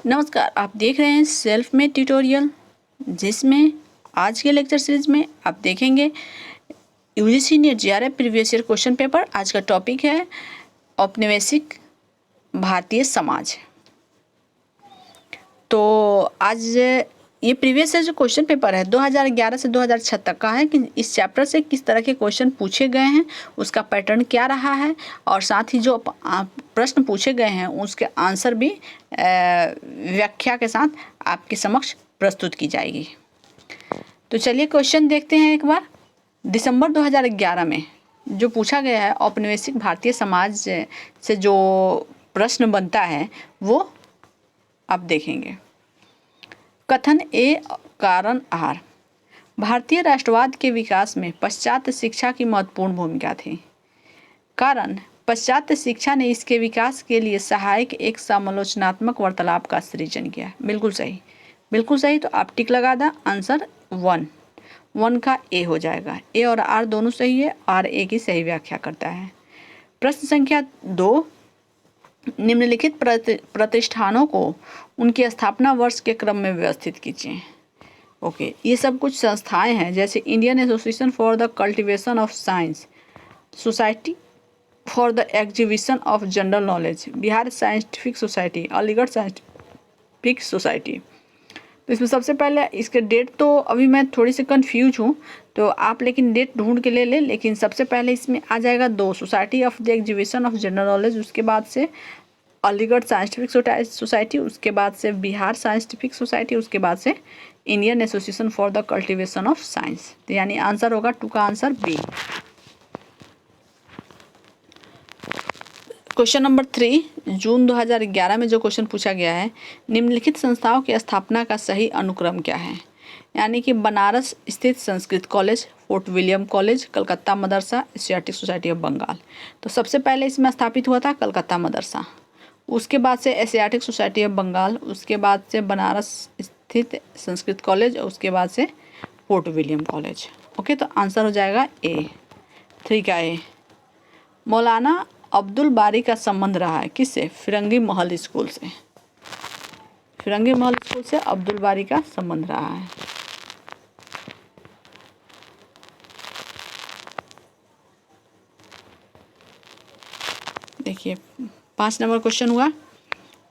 नमस्कार, आप देख रहे हैं सेल्फ मेड ट्यूटोरियल, जिसमें आज के लेक्चर सीरीज में आप देखेंगे UGC net JRF previous year question paper. आज का टॉपिक है औपनिवेशिक भारतीय समाज। तो आज ये प्रीवियस ईयर जो क्वेश्चन पेपर है 2011 से 2006 तक का है कि इस चैप्टर से किस तरह के क्वेश्चन पूछे गए हैं, उसका पैटर्न क्या रहा है, और साथ ही जो प्रश्न पूछे गए हैं उसके आंसर भी व्याख्या के साथ आपके समक्ष प्रस्तुत की जाएगी। तो चलिए क्वेश्चन देखते हैं एक बार। दिसंबर 2011 में जो पूछा गया है औपनिवेशिक भारतीय समाज से जो प्रश्न बनता है वो आप देखेंगे। कथन ए कारण आहार। भारतीय राष्ट्रवाद के विकास में पाश्चात्य शिक्षा की महत्वपूर्ण भूमिका थी। कारण पाश्चात्य शिक्षा ने इसके विकास के लिए सहायक एक समालोचनात्मक वार्तालाप का सृजन किया। बिल्कुल सही, बिल्कुल सही। तो आप टिक लगा दें। आंसर 1 का ए हो जाएगा। ए और आर दोनों सही है। आर ए की सही व्याख्या करता है। प्रश्न संख्या 2, निम्नलिखित प्रतिष्ठानों को उनकी स्थापना वर्ष के क्रम में व्यवस्थित कीजिए। ओके, ये सब कुछ संस्थाएं हैं, जैसे Indian association for the cultivation of science, society for the exhibition of general knowledge, Bihar scientific society, Aligarh scientific society. तो इसमें सबसे पहले इसके डेट, तो अभी मैं थोड़ी सी कंफ्यूज हूँ, तो आप लेकिन डेट ढूंढ के ले लें। लेकिन सबसे पहले इसमें आ जाएगा 2, society of the exhibition of general knowledge, उसके बाद से अलीगढ़ साइंटिफिक सोसाइटी, उसके बाद से बिहार साइंटिफिक सोसाइटी, उसके बाद से Indian association for the cultivation of science. तो यानी आंसर होगा 2 का आंसर बी। क्वेश्चन नंबर 3, जून 2011 में जो क्वेश्चन पूछा गया है, निम्नलिखित संस्थाओं की स्थापना का सही अनुक्रम क्या है। यानी कि बनारस स्थित Sanskrit college, Fort William college, Calcutta मदरसा, एशियाटिक सोसाइटी ऑफ बंगाल। तो सबसे पहले इसमें स्थापित हुआ था कलकत्ता मदरसा, उसके बाद से एशियाटिक सोसाइटी ऑफ बंगाल, उसके बाद से बनारस स्थित संस्कृत कॉलेज, और उसके बाद से फोर्ट विलियम कॉलेज। ओके, तो आंसर हो जाएगा ए, 3 का ए। मौलाना अब्दुल बारी का संबंध रहा है किससे? फिरंगी महल स्कूल से। फिरंगी महल स्कूल से अब्दुल बारी का संबंध रहा है। देखिए 5 नंबर क्वेश्चन हुआ।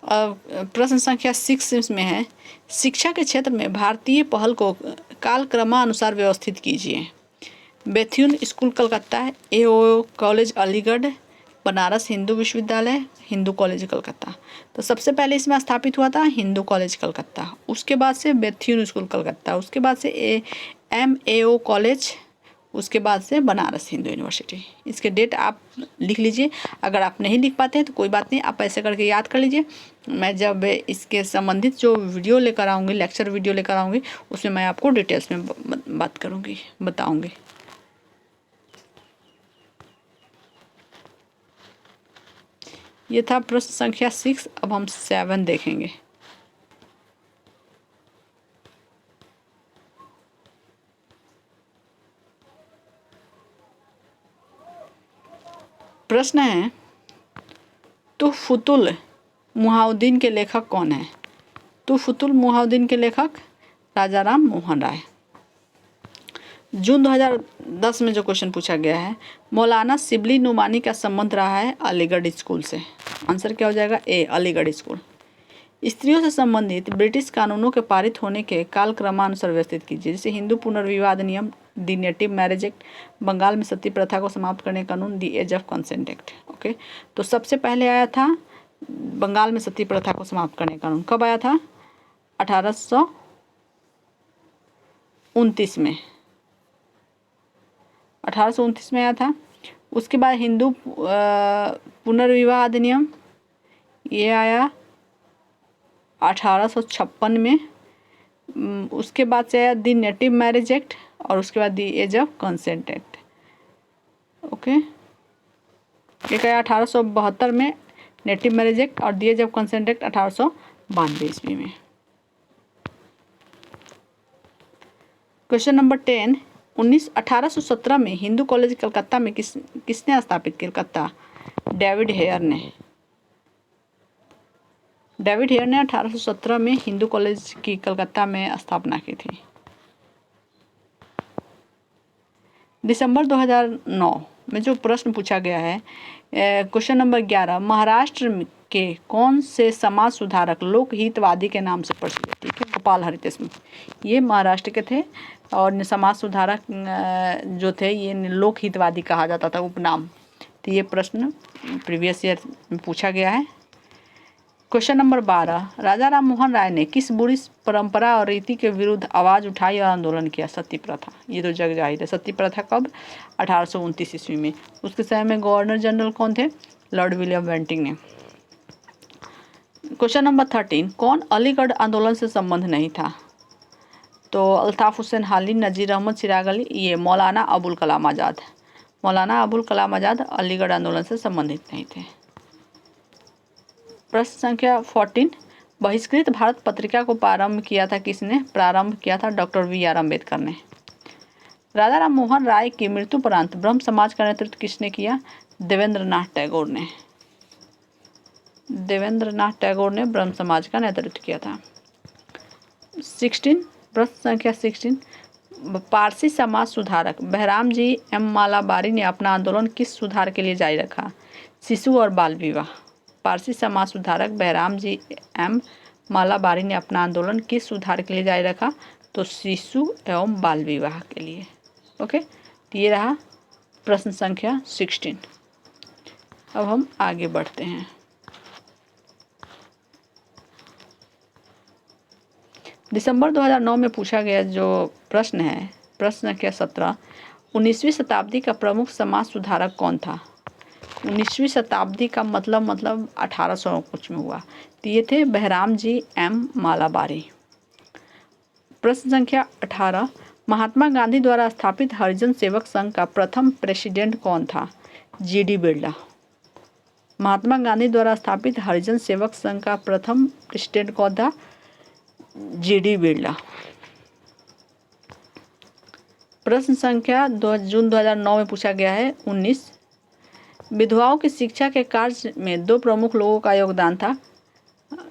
प्रश्न संख्या 6 में है, शिक्षा के क्षेत्र में भारतीय पहल को कालक्रमानुसार व्यवस्थित कीजिए। बेथ्यून स्कूल कलकत्ता, एओ कॉलेज अलीगढ़, बनारस हिंदू विश्वविद्यालय, हिंदू कॉलेज कलकत्ता। तो सबसे पहले इसमें स्थापित हुआ था हिंदू कॉलेज कलकत्ता, उसके बाद से बेथ्यून स्कूल कलकत्ता, उसके बाद से MAO कॉलेज, उसके बाद से बनारस हिंदू यूनिवर्सिटी। इसके डेट आप लिख लीजिए। अगर आप नहीं लिख पाते हैं तो कोई बात नहीं, आप ऐसे करके याद कर लीजिए। मैं जब इसके संबंधित जो वीडियो लेकर आऊँगी, लेक्चर वीडियो लेकर आऊँगी, उसमें मैं आपको डिटेल्स में बात करूँगी, बताऊँगी। ये था प्रश्न संख्या 6। अब हम 7 देखेंगे। प्रश्न है, तुहफतुल मुहाउद्दीन के लेखक कौन है? तुहफतुल मुहाउद्दीन के लेखक राजाराम मोहन राय। जून 2010 में जो क्वेश्चन पूछा गया है, मौलाना शिबली नुमानी का संबंध रहा है अलीगढ़ स्कूल से। आंसर क्या हो जाएगा? ए, अलीगढ़ स्कूल। स्त्रियों से संबंधित ब्रिटिश कानूनों के पारित होने के कालक्रमानुसार व्यवस्थित कीजिए। जैसे हिंदू पुनर्विवाह अधिनियम, the native marriage act, Bengal में सती प्रथा को समाप्त करने का कानून, the age of consent act. Okay, तो सबसे पहले आया था बंगाल में सती प्रथा को समाप्त करने का कानून। कब आया था? 1829 में। 1829 में आया था। उसके बाद हिंदू पुनर्विवाह अधिनियम, ये आया 1856 में। उसके बाद से आया दी नेटिव मैरिज एक्ट, और उसके बाद the age of consent act. Okay, एक आया 1872 में नेटिव मैरिज एक्ट, और the age of consent act 1892 ईस्वी में। क्वेश्चन नंबर 10, 1817 में हिंदू कॉलेज कलकत्ता में किसने स्थापित किया? कलकत्ता, डेविड हेयर ने। डेविड हेयर ने 1817 में हिंदू कॉलेज की कलकत्ता में स्थापना की थी। दिसंबर 2009 में जो प्रश्न पूछा गया है, क्वेश्चन नंबर 11, महाराष्ट्र के कौन से समाज सुधारक लोक हितवादी के नाम से प्रसिद्ध? ठीक है, गोपाल हरि देशमुख, ये महाराष्ट्र के थे और समाज सुधारक जो थे ये लोक हितवादी कहा जाता था उपनाम। तो ये प्रश्न प्रीवियस ईयर में पूछा गया है। क्वेश्चन नंबर 12, राजा राम मोहन राय ने किस बुरी परंपरा और रीति के विरुद्ध आवाज़ उठाई और आंदोलन किया? सती प्रथा। ये तो जग जाहिर है। सती प्रथा कब? 1829 ईस्वी में। उसके समय में गवर्नर जनरल कौन थे? लॉर्ड विलियम बेंटिंग ने। क्वेश्चन नंबर 13, कौन अलीगढ़ आंदोलन से संबंध नहीं था? तो अल्ताफ हुसैन हाली, नज़ीर अहमद चिराग अली, ये मौलाना अबुल कलाम आज़ाद। मौलाना अबुल कलाम आज़ाद अलीगढ़ आंदोलन से संबंधित नहीं थे। प्रश्न संख्या 14, बहिष्कृत भारत पत्रिका को प्रारंभ किया था किसने? प्रारंभ किया था डॉक्टर वी.आर. अम्बेडकर ने। राजा राम मोहन राय की मृत्युपरांत ब्रह्म समाज का नेतृत्व किसने किया? देवेंद्र नाथ टैगोर ने। देवेंद्र नाथ टैगोर ने ब्रह्म समाज का नेतृत्व किया था। 16, प्रश्न संख्या 16, पारसी समाज सुधारक बहराम जी एम मालाबारी ने अपना आंदोलन किस सुधार के लिए जारी रखा? शिशु और बाल विवाह। पारसी समाज सुधारक बहराम जी एम मालाबारी ने अपना आंदोलन किस सुधार के लिए जारी रखा? तो शिशु एवं बाल विवाह के लिए। ओके, तो ये रहा प्रश्न संख्या 16। अब हम आगे बढ़ते हैं। दिसंबर 2009 में पूछा गया जो प्रश्न है, प्रश्न संख्या 17, 19वीं शताब्दी का प्रमुख समाज सुधारक कौन था? 19वीं शताब्दी का मतलब 1800 कुछ में हुआ, तो ये थे बहराम जी एम मालाबारी। प्रश्न संख्या 18, महात्मा गांधी द्वारा स्थापित हरिजन सेवक संघ का प्रथम प्रेसिडेंट कौन था? जी.डी. बिरला। महात्मा गांधी द्वारा स्थापित हरिजन सेवक संघ का प्रथम प्रेसिडेंट कौन था? जी.डी. बिरला। प्रश्न संख्या 2 जून 2009 में पूछा गया है 19, विधवाओं की शिक्षा के कार्य में दो प्रमुख लोगों का योगदान था,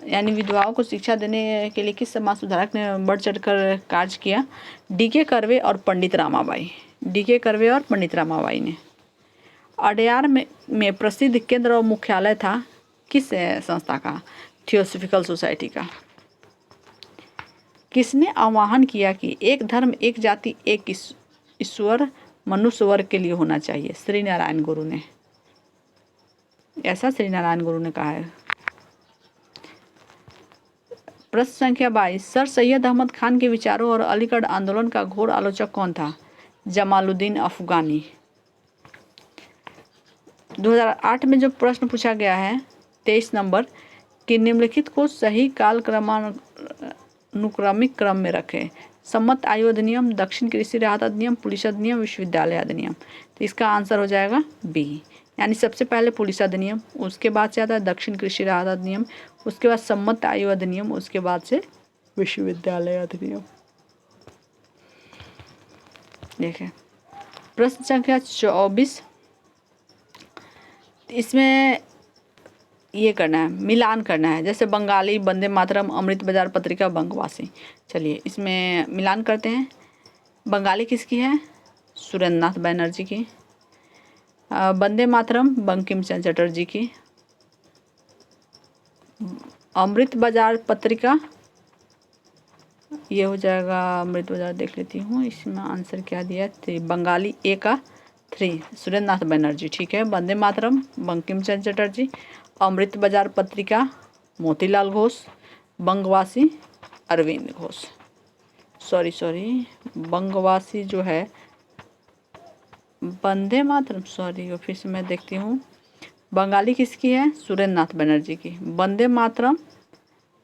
यानी विधवाओं को शिक्षा देने के लिए किस समाज सुधारक ने बढ़ चढ़कर कार्य किया? डी.के. कर्वे और पंडित रामाबाई। डी.के. कर्वे और पंडित रामाबाई ने। अडयार में प्रसिद्ध केंद्र और मुख्यालय था किस संस्था का? थियोसॉफिकल सोसाइटी का। किसने आह्वान किया कि एक धर्म एक जाति एक ईश्वर मनुष्य वर्ग के लिए होना चाहिए? श्री नारायण गुरु ने। ऐसा श्री नारायण गुरु ने कहा है। प्रश्न संख्या 22, सर सैयद अहमद खान के विचारों और अलीगढ़ आंदोलन का घोर आलोचक कौन था? जमालुद्दीन अफगानी। 2008 में जो प्रश्न पूछा गया है 23 नंबर, कि निम्नलिखित को सही काल अनुक्रमिक क्रम में रखें। सम्मत आयु अधिनियम, दक्षिण कृषि राहत अधिनियम, पुलिस अधिनियम, विश्वविद्यालय अधिनियम। तो इसका आंसर हो जाएगा बी, यानी सबसे पहले पुलिस अधिनियम, उसके बाद से आता है दक्षिण कृषि राहत अधिनियम, उसके बाद सम्मत आयु अधिनियम, उसके बाद से विश्वविद्यालय अधिनियम। देखें प्रश्न संख्या 24, इसमें ये करना है, मिलान करना है, जैसे बंगाली वंदे मातरम, अमृत बाजार पत्रिका, बंगवासी। चलिए इसमें मिलान करते हैं। बंगाली किसकी है? सुरेंद्र नाथ बनर्जी की। वंदे मातरम बंकिम चंद्र चटर्जी की। अमृत बाजार पत्रिका, ये हो जाएगा अमृत बाजार, देख लेती हूँ इसमें आंसर क्या दिया है। तो बंगाली ए का 3 सुरेंद्र नाथ बनर्जी, ठीक है। वंदे मातरम बंकिम चंद्र चटर्जी, अमृत बाजार पत्रिका मोतीलाल घोष, बंगवासी अरविंद घोष। सॉरी बंगवासी जो है वंदे मातरम, सॉरी फिर से मैं देखती हूँ। बंगाली किसकी है? सुरेंद्र नाथ बनर्जी की। वंदे मातरम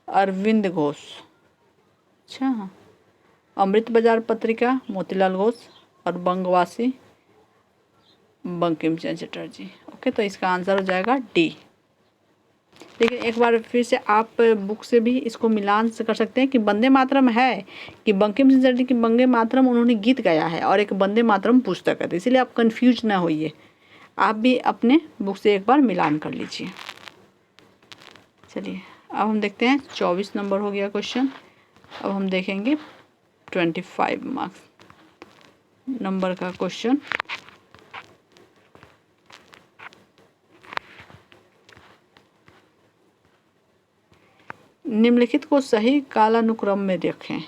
अरविंद घोष, अच्छा। अमृत बाजार पत्रिका मोतीलाल घोष और बंगवासी बंकिम चंद्र चटर्जी। ओके, तो इसका आंसर हो जाएगा डी। लेकिन एक बार फिर से आप बुक से भी इसको मिलान से कर सकते हैं कि वंदे मातरम है कि बंकिम चंद्र चटर्जी की वंदे मातरम उन्होंने गीत गाया है और एक वंदे मातरम पुस्तक है, तो इसीलिए आप कंफ्यूज ना होइए, आप भी अपने बुक से एक बार मिलान कर लीजिए। चलिए अब हम देखते हैं 24 नंबर हो गया क्वेश्चन। अब हम देखेंगे 25 मार्क्स नंबर का क्वेश्चन। निम्नलिखित को सही कालानुक्रम में रखें।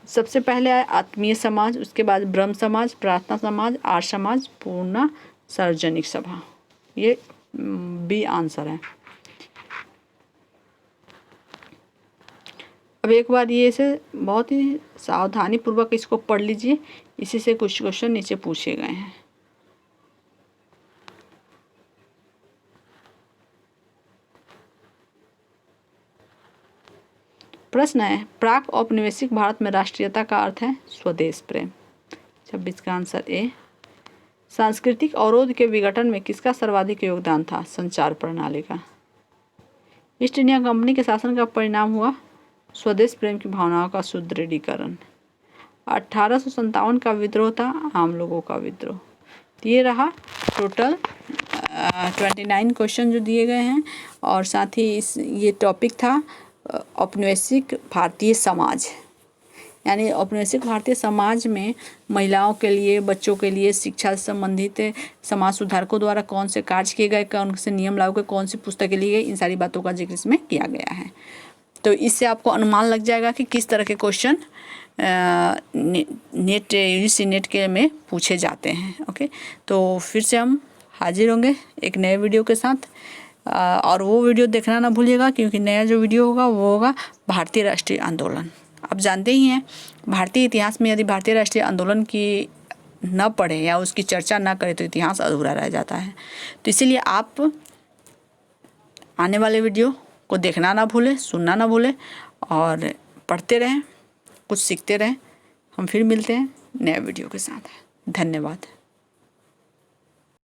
सबसे पहले आया आत्मीय समाज, उसके बाद ब्रह्म समाज, प्रार्थना समाज, आर्य समाज, पूर्ण सार्वजनिक सभा। ये बी आंसर है। अब एक बार ये इसे बहुत ही सावधानी पूर्वक इसको पढ़ लीजिए, इसी से कुछ क्वेश्चन नीचे पूछे गए हैं। प्रश्न है, प्राक औपनिवेशिक भारत में राष्ट्रीयता का अर्थ है स्वदेश प्रेम। 26 का आंसर ए। सांस्कृतिक अवरोध के विघटन में किसका सर्वाधिक योगदान था? संचार प्रणाली का। ईस्ट इंडिया कंपनी के शासन का परिणाम हुआ स्वदेश प्रेम की भावनाओं का सुदृढ़ीकरण। 1857 का विद्रोह था आम लोगों का विद्रोह। तो ये रहा टोटल 29 क्वेश्चन जो दिए गए हैं, और साथ ही ये टॉपिक था औपनिवेशिक भारतीय समाज, यानी औपनिवेशिक भारतीय समाज में महिलाओं के लिए, बच्चों के लिए शिक्षा से संबंधित समाज सुधारकों द्वारा कौन से कार्य किए गए, कौन से नियम लागू गए, कौन सी पुस्तकें ली गई, इन सारी बातों का जिक्र इसमें किया गया है। तो इससे आपको अनुमान लग जाएगा कि किस तरह के क्वेश्चन नेट यूजीसी नेट के में पूछे जाते हैं। ओके, तो फिर से हम हाजिर होंगे एक नए वीडियो के साथ, और वो वीडियो देखना ना भूलिएगा, क्योंकि नया जो वीडियो होगा वो होगा भारतीय राष्ट्रीय आंदोलन। आप जानते ही हैं भारतीय इतिहास में यदि भारतीय राष्ट्रीय आंदोलन की न पढ़े या उसकी चर्चा ना करें तो इतिहास अधूरा रह जाता है। तो इसीलिए आप आने वाले वीडियो को देखना ना भूलें, सुनना ना भूलें, और पढ़ते रहें, कुछ सीखते रहें। हम फिर मिलते हैं नए वीडियो के साथ। धन्यवाद।